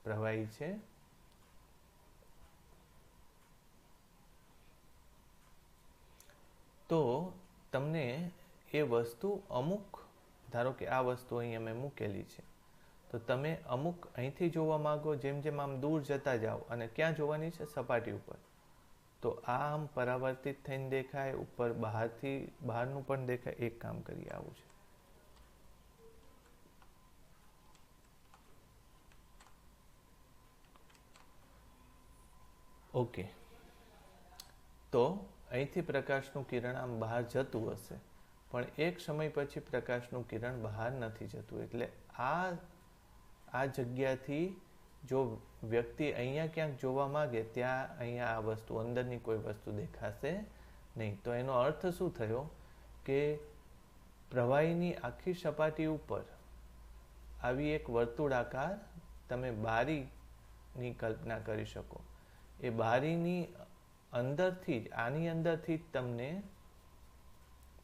પ્રવાહી છે, તો તમને એ વસ્તુ અમુક, ધારો કે આ વસ્તુ અહીંયા મેં મૂકેલી છે, તો તમે અમુક અહીંથી જોવા માંગો, જેમ જેમ આમ દૂર જતા જાઓ અને ક્યાં જોવાની છે? સપાટી ઉપર. તો આ આમ પરાવર્તિત થઈને દેખાય, ઉપર બહારનું પણ દેખાય. એક કામ કરીએ, આવું છે. ઓકે. તો અહીંથી પ્રકાશનું કિરણ આમ બહાર જતું હશે પણ એક સમય પછી પ્રકાશનું કિરણ બહાર નથી જતું. એટલે આ જગ્યાથી જો વ્યક્તિ અહીંયા ક્યાંક જોવા માંગે ત્યાં અહીંયા આ વસ્તુ અંદરની કોઈ વસ્તુ દેખાશે નહીં. તો એનો અર્થ શું થયો કે પ્રવાહીની આખી સપાટી ઉપર આવી એક વર્તુળાકાર તમે બારીની કલ્પના કરી શકો. એ બારીની અંદરથી જ આની અંદરથી જ તમને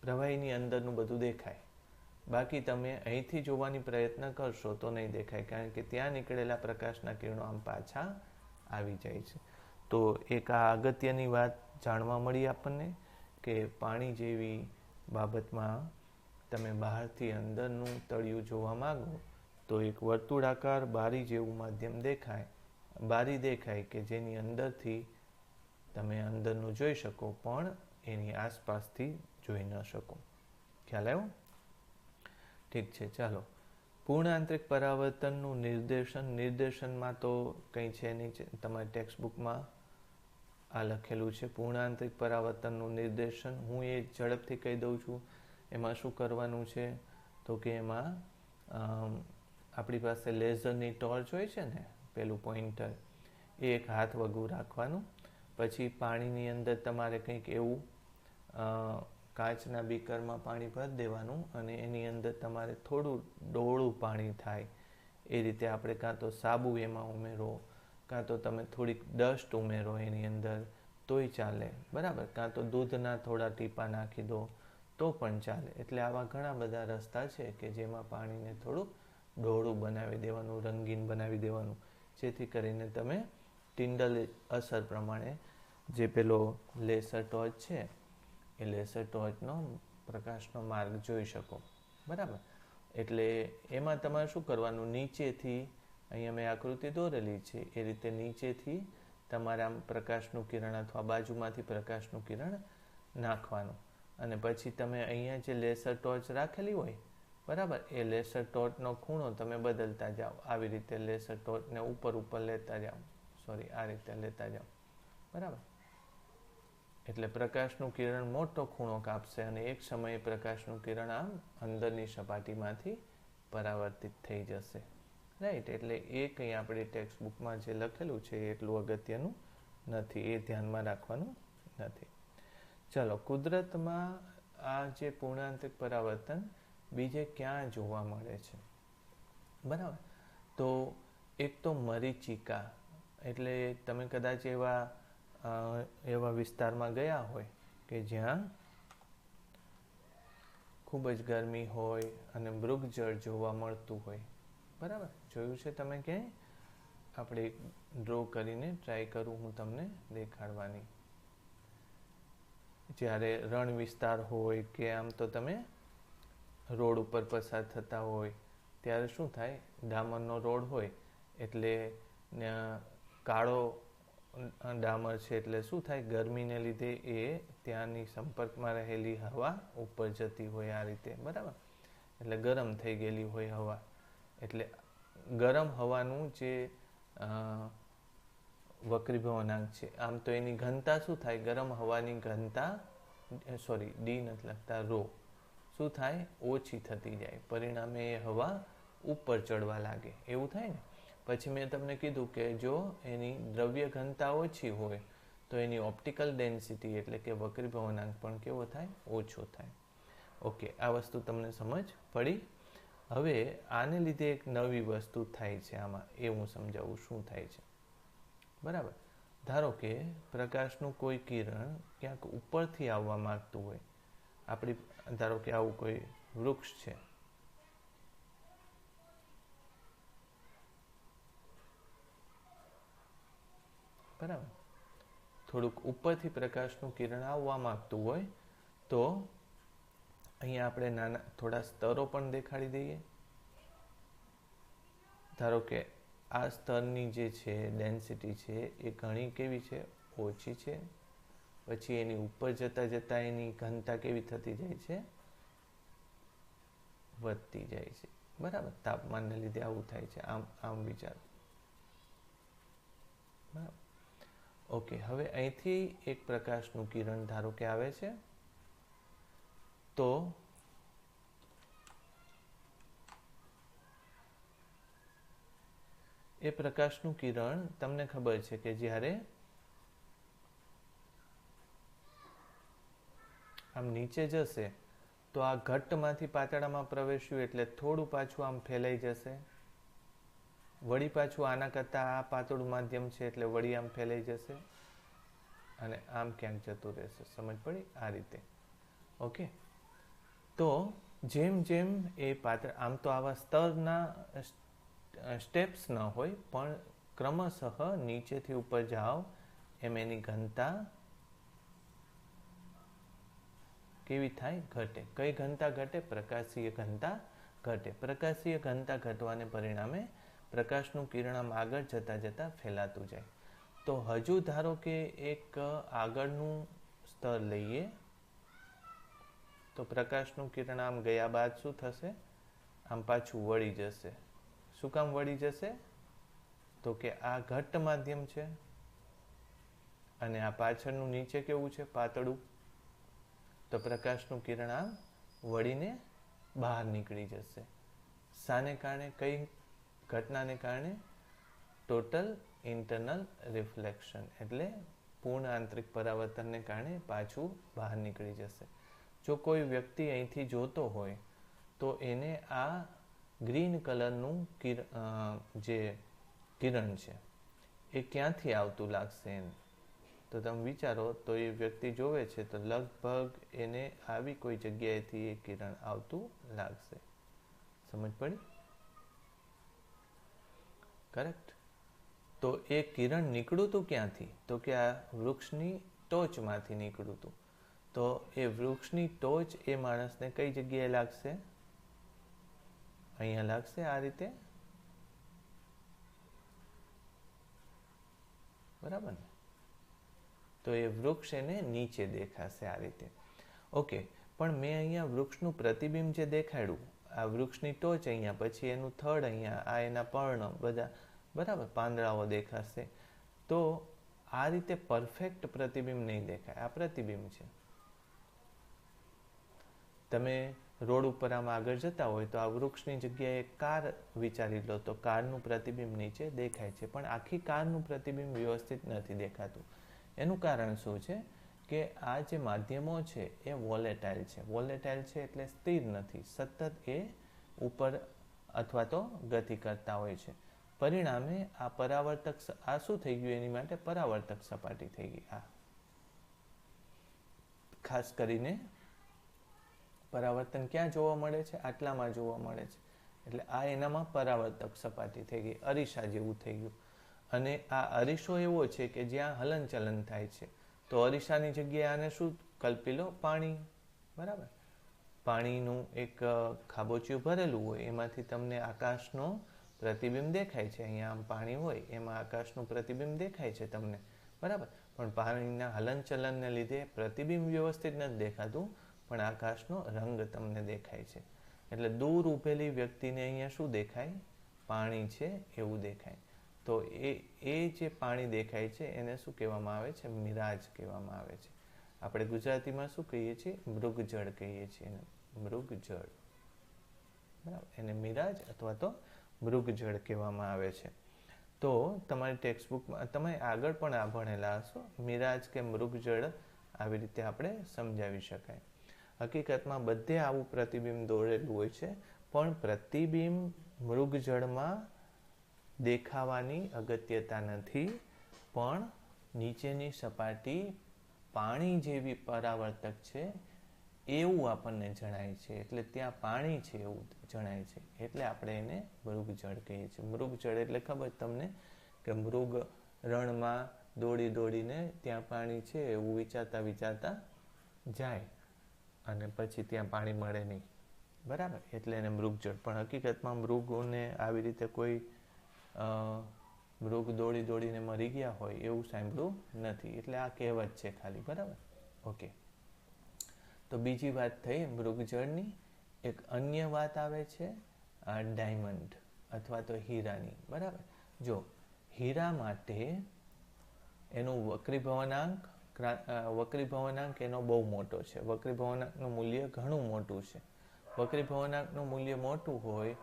પ્રવાહીની અંદરનું બધું દેખાય. બાકી તમે અહીંથી જોવાની પ્રયત્ન કરશો તો નહીં દેખાય, કારણ કે ત્યાં નીકળેલા પ્રકાશના કિરણો આમ પાછા આવી જાય છે. તો એક આ અગત્યની વાત જાણવા મળી આપણને કે પાણી જેવી બાબતમાં તમે બહારથી અંદરનું તળિયું જોવા માંગો તો એક વર્તુળાકાર બારી જેવું માધ્યમ દેખાય, બારી દેખાય કે જેની અંદરથી તમે અંદરનું જોઈ શકો પણ એની આસપાસથી જોઈ ન શકો. ખ્યાલ આવ્યો? ઠીક છે, ચાલો. પૂર્ણ આંતરિક પરાવર્તનનું નિર્દેશનમાં તો કંઈ છે નહીં, તમારી ટેક્સ્ટ બુકમાં આ લખેલું છે. પૂર્ણ આંતરિક પરાવર્તનનું નિર્દેશન હું એ ઝડપથી કહી દઉં છું. એમાં શું કરવાનું છે તો કે એમાં આપણી પાસે લેઝરની ટોર્ચ હોય છે ને, પેલું પોઇન્ટર, એ એક હાથ વગું રાખવાનું. પછી પાણીની અંદર તમારે કંઈક એવું કાચના બીકરમાં પાણી ભરી દેવાનું અને એની અંદર તમારે થોડું ડોળું પાણી થાય એ રીતે આપણે કાં તો સાબુ એમાં ઉમેરો, કાં તો તમે થોડીક ડસ્ટ ઉમેરો એની અંદર તોય ચાલે, બરાબર. કાં તો દૂધના થોડા ટીપા નાખી દો તો પણ ચાલે. એટલે આવા ઘણા બધા રસ્તા છે કે જેમાં પાણીને થોડુંક ડોળું બનાવી દેવાનું, રંગીન બનાવી દેવાનું, જેથી કરીને તમે ટિન્ડલ અસર પ્રમાણે જે પેલો લેસર ટોર્ચ છે એ લેસર ટોર્ચનો પ્રકાશનો માર્ગ જોઈ શકો, બરાબર. એટલે એમાં તમારે શું કરવાનું, નીચેથી, અહીંયા મેં આકૃતિ દોરેલી છે એ રીતે નીચેથી તમારે આમ પ્રકાશનું કિરણ અથવા બાજુમાંથી પ્રકાશનું કિરણ નાખવાનું. અને પછી તમે અહીંયા જે લેસર ટોર્ચ રાખેલી હોય, બરાબર, એ લેસર ટોર્ચનો ખૂણો તમે બદલતા જાઓ. આવી રીતે લેસર ટોર્ચને ઉપર લેતા જાઓ, આ રીતે લેતા જાઓ, બરાબર. એટલે પ્રકાશનું કિરણ મોટો ખૂણો કાપશે અને એક સમયે પ્રકાશનું કિરણ આમ અંદરની સપાટીમાંથી પરાવર્તિત થઈ જશે, રાઈટ. એટલે એ કંઈ આપણી ટેક્સ્ટ બુકમાં જે લખેલું છે એટલું અગત્યનું નથી, એ ધ્યાનમાં રાખવાનું નથી. ચલો, કુદરતમાં આ જે પૂર્ણાંતરિક પરાવર્તન બીજે ક્યાં જોવા મળે છે, બરાબર. તો એક તો મરીચિકા, એટલે તમે કદાચ એવા વિસ્તારમાં ગયા હોય કે જ્યાં ખૂબ જ ગરમી હોય અને મૃગજળ જોવા મળતું હોય, બરાબર. જોયું છે તમે ક્યાંય? આપણે ડ્રો કરીને ટ્રાય કરું હું તમને દેખાડવાની. જ્યારે રણ વિસ્તાર હોય કે આમ તો તમે રોડ ઉપર પસાર થતા હોય ત્યારે શું થાય, ડામરનો રોડ હોય એટલે કાળો ડામર છે એટલે શું થાય, ગરમીને લીધે એ ત્યાંની સંપર્કમાં રહેલી હવા ઉપર જતી હોય આ રીતે, બરાબર. એટલે ગરમ થઈ ગયેલી હોય હવા. એટલે ગરમ હવાનું જે વક્રીભવનાંક છે, આમ તો એની ઘનતા શું થાય, ગરમ હવાની ઘનતા, ડી નથી લખતા, રો, શું થાય, ઓછી થતી જાય. પરિણામે એ હવા ઉપર ચડવા લાગે, એવું થાય ને. પછી મેં તમને કીધું કે જો એની દ્રવ્ય ઘનતા ઓછી હોય તો એની ઓપ્ટિકલ ડેન્સિટી એટલે કે વક્રીભવનાંક પણ કેવો થાય, ઓછો થાય. ઓકે, આ વસ્તુ તમને સમજ પડી. હવે આને લીધે એક નવી વસ્તુ થાય છે આમાં, એ હું સમજાવું શું થાય છે, બરાબર. ધારો કે પ્રકાશનું કોઈ કિરણ ક્યાંક ઉપરથી આવવા માંગતું હોય, ધારો કે આવું કોઈ વૃક્ષ છે, બરાબર. થોડુંક ઉપરથી પ્રકાશનું કિરણ આવવા માંગતું હોય તો અહીંયા આપણે નાના થોડા સ્તરો પણ દેખાડી દઈએ. ધારો કે આ સ્તરની જે છે ડેન્સિટી છે એ ઘણી કેવી છે, ઓછી છે. પછી એની ઉપર જતા એની ઘનતા કેવી થતી જાય છે, વધતી જાય છે, બરાબર. તાપમાનને લીધે આવું થાય છે, આમ વિચારો, બરાબર. ઓકે, હવે અહીંથી એક પ્રકાશનું કિરણ ધારો કે આવે છે, તો એ પ્રકાશનું કિરણ તમને ખબર છે કે જ્યારે આમ નીચે જશે તો આ ઘટ્ટમાંથી પાતળામાં પ્રવેશ્યું એટલે થોડું પાછું આમ ફેલાઈ જશે, વળી પાછું આના કરતાં આ પાતળું માધ્યમ છે એટલે વળી આમ ફેલાઈ જશે અને આમ ક્યાંક જતું રહેશે. સમજ પડી? આ રીતે. ઓકે. તો જેમ જેમ એ પાતળ, આમ તો આવા સ્તરના સ્ટેપ્સ ન હોય, પણ ક્રમશઃ નીચેથી ઉપર જાઓ એમ એની ઘનતા કેવી થાય? ઘટે. કઈ ઘનતા ઘટે? પ્રકાશીય ઘનતા ઘટે. પ્રકાશીય ઘનતા ઘટવાને પરિણામે પ્રકાશનું કિરણ આમ આગળ જતા જતા ફેલાતું જાય. તો હજુ ધારો કે એક આગળનું સ્તર લઈએ તો પ્રકાશનું કિરણ આમ ગયા બાદ શું થશે? આમ પાછું વળી જશે. શું કામ વળી જશે? તો કે આ ઘટ્ટ માધ્યમ છે અને આ પાછળનું નીચે કેવું છે? પાતળું. તો પ્રકાશનું કિરણ આમ વળીને બહાર નીકળી જશે. શાને કારણે? કઈ ઘટનાને કારણે? ટોટલ ઇન્ટરનલ રિફ્લેક્શન, એટલે પૂર્ણ આંતરિક પરાવર્તનને કારણે પાછું બહાર નીકળી જશે. જો કોઈ વ્યક્તિ અહીંથી જોતો હોય તો એને આ ગ્રીન કલરનું જે કિરણ છે એ ક્યાંથી આવતું લાગશે એને? તો તમે વિચારો, તો એ વ્યક્તિ જોવે છે તો લગભગ એને આવી કોઈ જગ્યાએથી એ કિરણ આવતું લાગશે. સમજ પડી? કરેક્ટ. તો એ કિરણ નીકળ્યું હતું ક્યાંથી? તો કે આ વૃક્ષની ટોચમાંથી નીકળ્યું હતું. તો એ વૃક્ષની ટોચ એ માણસને કઈ જગ્યાએ લાગશે? અહીંયા લાગશે, આ રીતે. બરાબર ને? તો એ વૃક્ષ એને નીચે દેખાશે આ રીતે. ઓકે. પણ મેં અહીંયા વૃક્ષનું પ્રતિબિંબ જે દેખાડ્યું, આ વૃક્ષની ટોચ અહીંયા, પછી એનું થડ અહીંયા, આ એના પર્ણ બધા, બરાબર, પાંદડાઓ દેખાશે. તો આ રીતે પરફેક્ટ પ્રતિબિંબ નહીં દેખાય. આ પ્રતિબિંબ છે. તમે રોડ ઉપર આમ આગળ જતા હોય તો આ વૃક્ષની જગ્યાએ કાર વિચારી લો તો કારનું પ્રતિબિંબ નીચે દેખાય છે, પણ આખી કારનું પ્રતિબિંબ વ્યવસ્થિત નથી દેખાતું. એનું કારણ શું છે? કે આ જે માધ્યમો છે એ વોલેટાઇલ છે. વોલેટાઇલ છે એટલે સ્થિર નથી, સતત એ ઉપર અથવા તો ગતિ કરતા હોય છે. પરિણામે આ પરાવર્તક, આ શું થઈ ગયું એની માટે? પરાવર્તક સપાટી થઈ ગઈ. આ ખાસ કરીને પરાવર્તન ક્યાં જોવા મળે છે? આટલામાં જોવા મળે છે. એટલે આ એનામાં પરાવર્તક સપાટી થઈ ગઈ, અરીસા જેવું થઈ ગયું. અને આ અરીસો એવો છે કે જ્યાં હલનચલન થાય છે. તો અરીસાની જગ્યાએ આને શું કલ્પી લો? પાણી. બરાબર. પાણીનું એક ખાબોચિયું ભરેલું હોય, એમાંથી તમને આકાશનો પ્રતિબિંબ દેખાય છે. અહીંયા આમ પાણી હોય, એમાં આકાશનું પ્રતિબિંબ દેખાય છે તમને. બરાબર. પણ પાણીના હલનચલનને લીધે પ્રતિબિંબ વ્યવસ્થિત નથી દેખાતું, પણ આકાશનો રંગ તમને દેખાય છે. એટલે દૂર ઊભેલી વ્યક્તિને અહીંયા શું દેખાય? પાણી છે એવું દેખાય. તો એ જે પાણી દેખાય છે એને શું કહેવામાં આવે છે? મિરાજ કહેવામાં આવે છે. આપણે ગુજરાતીમાં શું કહીએ છીએ? મૃગજળ કહીએ છીએ. મૃગજળ. બરાબર. એને મિરાજ અથવા તો મૃગજળ કહેવામાં આવે છે. તો તમારી ટેક્સ્ટબુકમાં તમે આગળ પણ આ ભણેલા હશો. મિરાજ કે મૃગજળ આવી રીતે આપણે સમજાવી શકાય. હકીકતમાં બધે આવું પ્રતિબિંબ દોરેલું હોય છે, પણ પ્રતિબિંબ મૃગજળમાં દેખાવાની અગત્યતા નથી, પણ નીચેની સપાટી પાણી જેવી પરાવર્તક છે એવું આપણને જણાય છે. એટલે ત્યાં પાણી છે એવું જણાય છે, એટલે આપણે એને મૃગજળ કહીએ છીએ. મૃગજળ એટલે ખબર તમને કે મૃગ રણમાં દોડી દોડીને ત્યાં પાણી છે એવું વિચારતા વિચારતા જાય અને પછી ત્યાં પાણી મળે નહીં. બરાબર. એટલે એને મૃગજળ. પણ હકીકતમાં મૃગોને આવી રીતે કોઈ મૃગ દોડી દોડીને મરી ગયા હોય એવું સાંભળ્યું નથી. એટલે આ કહેવત છે ખાલી. બરાબર. ઓકે. તો બીજી વાત થઈ મૃગજળની. એક અન્ય વાત આવે છે ડાયમંડ અથવા તો હીરાની. બરાબર. જો હીરા માટે એનું વક્રીભવનાંક એનો બહુ મોટો છે. વક્રીભવનાંકનું મૂલ્ય ઘણું મોટું છે. વક્રીભવનાંકનું મૂલ્ય મોટું હોય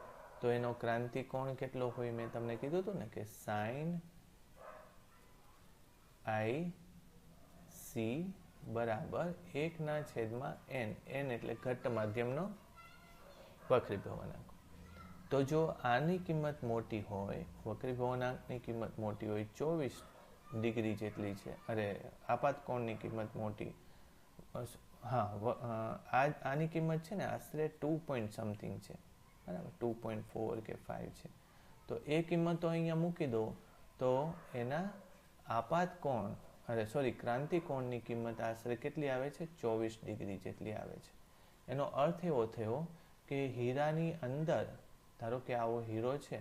તો એનો ક્રાંતિકોણ કેટલો હોય? મેં તમને કીધું હતું ને કે sin i c બરાબર 1/n. n એટલે ઘટ્ટ માધ્યમનો વક્રીભવનાંક. તો જો આની કિંમત મોટી હોય, વક્રીભવનાંકની કિંમત મોટી હોય, 24 ડિગ્રી જેટલી છે, અરે આપાત કોણની કિંમત મોટી, આની કિંમત છે ને આશરે 2 પોઈન્ટ સમથિંગ છે, બરાબર, 2.4 કે 5 છે. તો એ કિંમતો અહીંયા મૂકી દો તો એના આપાત કોણ ક્રાંતિકોણની કિંમત આશરે કેટલી આવે છે? 24 ડિગ્રી જેટલી આવે છે. એનો અર્થ એવો થયો કે હીરાની અંદર, ધારો કે આવો હીરો છે,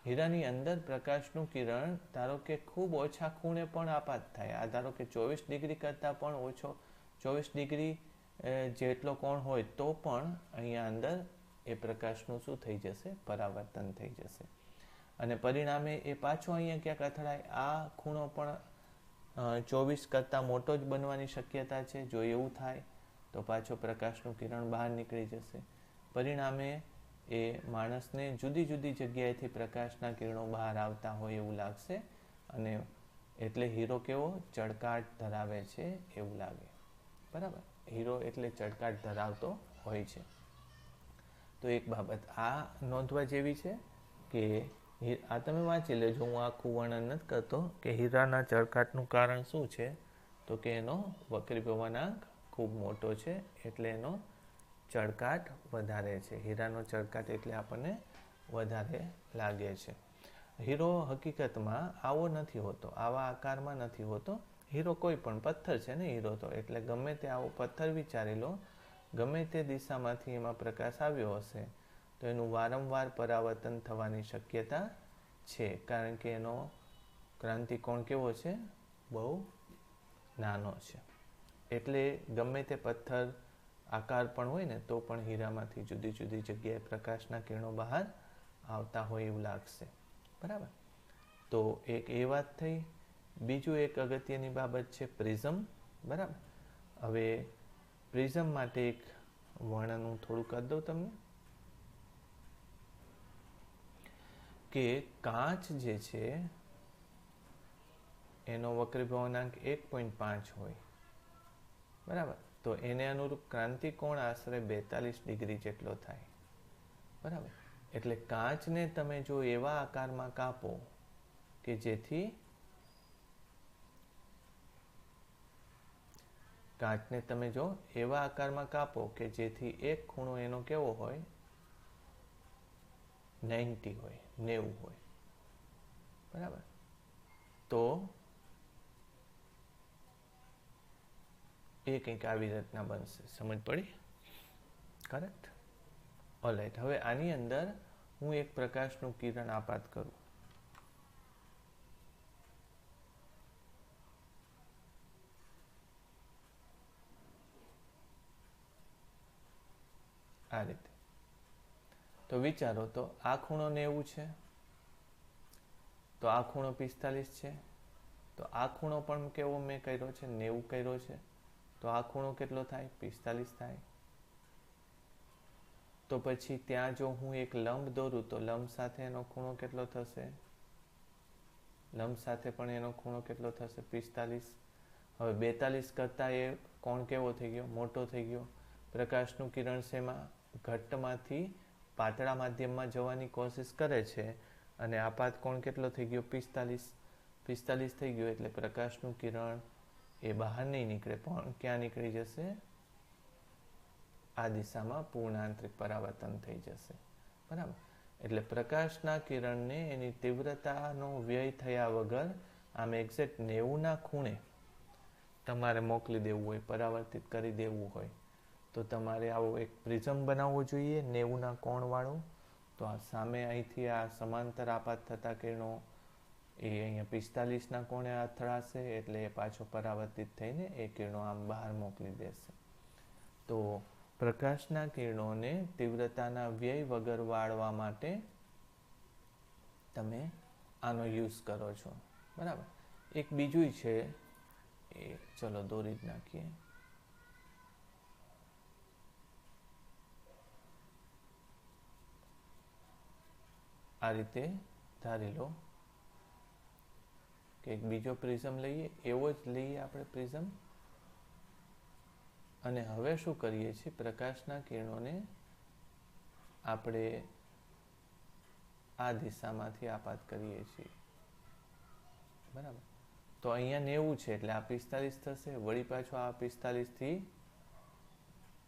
હીરાની અંદર પ્રકાશનું કિરણ ધારો કે ખૂબ ઓછા ખૂણે પણ આપાત થાય. આ ધારો કે 24 ડિગ્રી કરતાં પણ ઓછો, 24 ડિગ્રી જેટલો કોણ હોય તો પણ અહીંયા અંદર એ પ્રકાશનું શું થઈ જશે? પરાવર્તન થઈ જશે. અને પરિણામે એ પાછો અહીંયા ક્યાંક અથડાય. આ ખૂણો પણ 24 કરતાં મોટો જ બનવાની શક્યતા છે. જો એવું થાય તો પાછો પ્રકાશનું કિરણ બહાર નીકળી જશે. પરિણામે એ માણસને જુદી જુદી જગ્યાએથી પ્રકાશના કિરણો બહાર આવતા હોય એવું લાગશે, અને એટલે હીરો કેવો? ચળકાટ ધરાવે છે એવું લાગે, બરાબર. હીરો એટલે ચળકાટ ધરાવતો હોય છે. તો એક બાબત આ નોંધવા જેવી છે કે આ તમે વાંચી લેજો, હું આખું વર્ણન નથી કરતો કે હીરાના ચળકાટનું કારણ શું છે. તો કે એનો વક્રીભવનાંક ખૂબ મોટો છે, એટલે એનો ચળકાટ વધારે છે. હીરાનો ચળકાટ એટલે આપણને વધારે લાગે છે. હીરો હકીકતમાં આવો નથી હોતો, આવા આકારમાં નથી હોતો. હીરો કોઈ પણ પથ્થર છે ને, હીરો તો એટલે ગમે તે આવો પથ્થર વિચારી લો, ગમે તે દિશામાંથી એમાં પ્રકાશ આવ્યો હશે તો એનું વારંવાર પરાવર્તન થવાની શક્યતા છે, કારણ કે એનો ક્રાંતિકોણ કેવો છે? બહુ નાનો છે. એટલે ગમે તે પથ્થર આકાર પણ હોય ને તો પણ હીરામાંથી જુદી જુદી જગ્યાએ પ્રકાશના કિરણો બહાર આવતા હોય એવું લાગશે, બરાબર. તો એક એ વાત થઈ. બીજું એક અગત્યની બાબત છે પ્રિઝમ, બરાબર. હવે પ્રિઝમ માટે એક વર્ણન હું થોડું કરી દઉં તમને, કે કાચ જે છે એનો વક્રીભવનાંક 1.5 હોય, બરાબર. તો એને અનુરૂપ ક્રાંતિકોણ આશરે 42 ડિગ્રી જેટલો થાય, બરાબર. એટલે કાચને તમે જો એવા આકારમાં કાપો કે જેથી એક ખૂણો એનો કેવો હોય? 90 હોય, 90 હોય, બરાબર. તો એ કંઈક આવી રીતના બનશે. સમજ પડી? કરેક્ટ? ઓલરાઈટ. હવે આની અંદર હું એક પ્રકાશનું કિરણ આપાત કરું, આ રીતે. તો વિચારો, તો આ ખૂણો 90 છે, તો આ ખૂણો 45 છે, તો આ ખૂણો પણ કેવો મેં કર્યો છે? 90 કર્યો છે. તો આ ખૂણો કેટલો થાય? 45 થાય. તો પછી ત્યાં જો હું એક લંબ દોરું તો લંબ સાથે એનો ખૂણો કેટલો થશે? લંબ સાથે પણ એનો ખૂણો કેટલો થશે? 45. હવે 42 કરતાં એ કોણ કેવો થઈ ગયો? મોટો થઈ ગયો. પ્રકાશનું કિરણ શેમાં? ઘટ્ટમાંથી પાતળા માધ્યમમાં જવાની કોશિશ કરે છે, અને આપાત કોણ કેટલો થઈ ગયો? 45 થઈ ગયો. એટલે પ્રકાશનું કિરણ એ બહાર નહીં નીકળે, પણ ક્યાં નીકળી જશે? આ દિશામાં પૂર્ણ આંતરિક પરાવર્તન થઈ જશે, બરાબર. એટલે પ્રકાશના કિરણને એની તીવ્રતાનો વ્યય થયા વગર આમ એક્ઝેક્ટ 90ના ખૂણે તમારે મોકલી દેવું હોય, પરાવર્તિત કરી દેવું હોય, તો તમારે આવો એક પ્રિઝમ બનાવવો જોઈએ 90ના કોણવાળો. તો આ સામે અહીંથી આ સમાંતર આપાત થતા કિરણો એ અહીંયા 45ના કોણે અથડાશે, એટલે એ પાછો પરાવર્તિત થઈને એ કિરણો આમ બહાર મોકલી દેશે. તો પ્રકાશના કિરણોને તીવ્રતાના વ્યય વગર વાળવા માટે તમે આનો યુઝ કરો છો, બરાબર. એક બીજું છે, એ ચલો દોરી જ નાખીએ. આ રીતે ધારી લો કે એક બીજો પ્રિઝમ લઈએ, એવો જ લઈએ આપણે પ્રિઝમ, અને હવે શું કરીએ છીએ, પ્રકાશના કિરણોને આપણે આ દિશામાંથી આપાત કરીએ છીએ, બરાબર. તો અહીંયા 90 છે એટલે આ 45 થશે, વળી પાછો આ 45 થી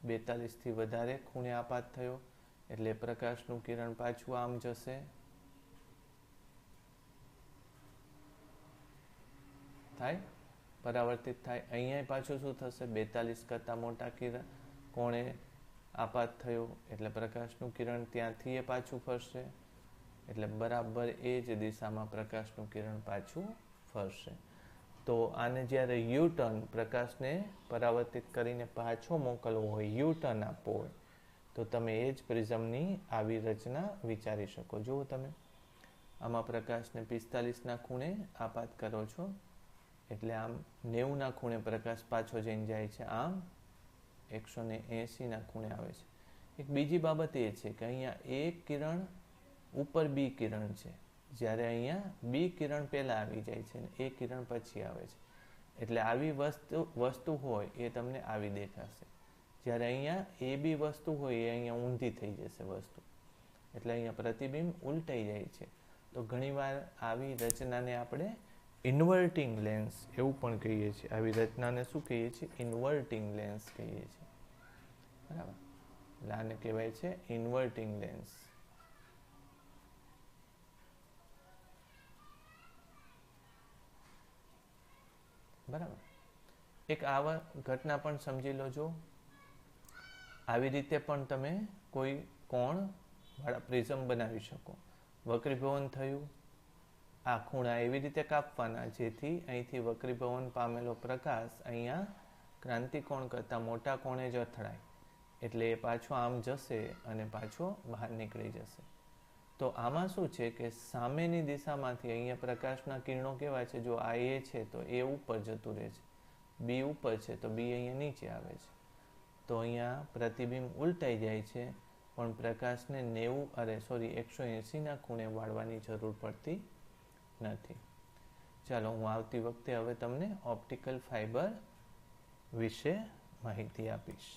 42 થી વધારે ખૂણે આપાત થયો એટલે પ્રકાશનું કિરણ પાછું આમ જશે, થાય પરાવર્તિત થાય. અહીંયા પાછું શું થશે, 42 કરતા મોટા કિરણ કોણે આપાત થયો એટલે પ્રકાશનું કિરણ ત્યાંથી એ પાછું ફરશે, એટલે બરાબર એ જ દિશામાં પ્રકાશનું કિરણ પાછું ફરશે. તો આને જ્યારે યુ ટર્ન, પ્રકાશને પરાવર્તિત કરીને પાછો મોકલવો હોય, યુ ટર્ન આપવો હોય, તો તમે એ જ પ્રિઝમની આવી રચના વિચારી શકો. જુઓ તમે આમાં પ્રકાશને 45ના ખૂણે આપાત કરો છો એટલે આમ 90ના ખૂણે પ્રકાશ પાછો જઈને જાય છે, આમ 180ના ખૂણે આવે છે. એક બીજી બાબત એ છે કે અહીંયા એક કિરણ ઉપર બી કિરણ છે, જ્યારે અહીંયા બી કિરણ પહેલા આવી જાય છે ને એ કિરણ પછી આવે છે, એટલે આવી વસ્તુ હોય એ તમને આવી દેખાશે. જ્યારે અહીંયા એ બી વસ્તુ હોય એ અહીંયા ઊંધી થઈ જશે વસ્તુ, એટલે અહીંયા પ્રતિબિંબ ઉલટાઈ જાય છે. તો ઘણીવાર આવી રચનાને આપણે ઇન્વર્ટિંગ લેન્સ એવું પણ કહીએ છીએ. આવી રચનાને શું કહીએ છીએ, ઇન્વર્ટિંગ લેન્સ કહીએ છીએ, બરાબર. એટલે આને કહેવાય છે ઇન્વર્ટિંગ લેન્સ. બરાબર. એક આવા ઘટના પણ સમજી લો. જો આવી રીતે પણ તમે કોઈ કોણ વાળા પ્રિઝમ બનાવી શકો. વક્રીભવન થયું, આ ખૂણા એવી રીતે કાપવાના જેથી અહીંથી વક્રીભવન પામેલો પ્રકાશ અહીંયા ક્રાંતિકોણ કરતાં મોટા કોણે જ અથડાય, એટલે એ પાછો આમ જશે અને પાછો બહાર નીકળી જશે. તો આમાં શું છે કે સામેની દિશામાંથી અહીંયા પ્રકાશના કિરણો કેવા છે, જો આ એ છે તો એ ઉપર જતું રહે છે, બી ઉપર છે તો બી અહીંયા નીચે આવે છે. તો અહીંયા પ્રતિબિંબ ઉલટાઈ જાય છે, પણ પ્રકાશને 180ના ખૂણે વાળવાની જરૂર પડતી નથી. ચાલો હું આવતી વખતે હવે તમને ઓપ્ટિકલ ફાઇબર વિશે માહિતી આપીશ.